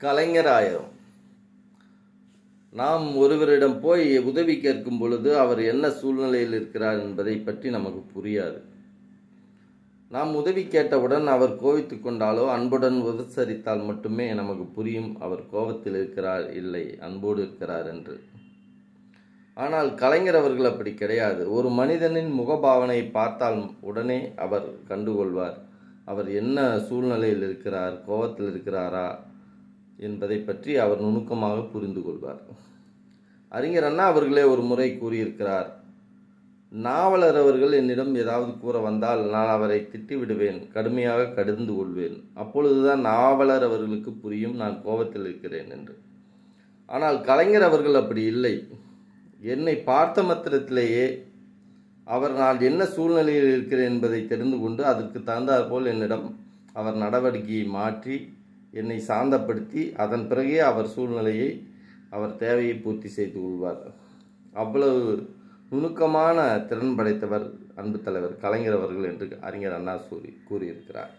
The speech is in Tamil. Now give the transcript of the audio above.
கலைஞராயிரும். நாம் ஒருவரிடம் போய் உதவி கேட்கும் பொழுது அவர் என்ன சூழ்நிலையில் இருக்கிறார் என்பதை பற்றி நமக்கு புரியாது. நாம் உதவி கேட்டவுடன் அவர் கோபித்து கொண்டாலோ அன்புடன் உபசரித்தால் மட்டுமே நமக்கு புரியும் அவர் கோபத்தில் இருக்கிறார், இல்லை அன்போடு இருக்கிறார் என்று. ஆனால் கலைஞர் அவர்கள் அப்படி கிடையாது. ஒரு மனிதனின் முகபாவனை பார்த்தால் உடனே அவர் கண்டுகொள்வார் அவர் என்ன சூழ்நிலையில் இருக்கிறார், கோபத்தில் இருக்கிறாரா என்பதை பற்றி அவர் நுணுக்கமாக புரிந்து கொள்வார். அறிஞர் அண்ணா அவர்களே ஒரு முறை கூறியிருக்கிறார், நாவலர் அவர்கள் என்னிடம் ஏதாவது கூற வந்தால் நான் அவரை திட்டிவிடுவேன், கடுமையாக கடிந்து கொள்வேன். அப்பொழுதுதான் நாவலர் அவர்களுக்கு புரியும் நான் கோபத்தில் இருக்கிறேன் என்று. ஆனால் கலைஞர் அவர்கள் அப்படி இல்லை. என்னை பார்த்த மாத்திரத்திலேயே அவர் நான் என்ன சூழ்நிலையில் இருக்கிறேன் என்பதை தெரிந்து கொண்டு அதற்கு தகுந்தாற்போல் என்னிடம் அவர் நடவடிக்கையை மாற்றி என்னை சாந்தப்படுத்தி அதன் பிறகே அவர் சூழ்நிலையை அவர் தேவையை பூர்த்தி செய்து கொள்வார். அவ்வளவு நுணுக்கமான திறன் படைத்தவர் அன்பு தலைவர் கலைஞர் அவர்கள் என்று அறிஞர் அண்ணா கூறியிருக்கிறார்.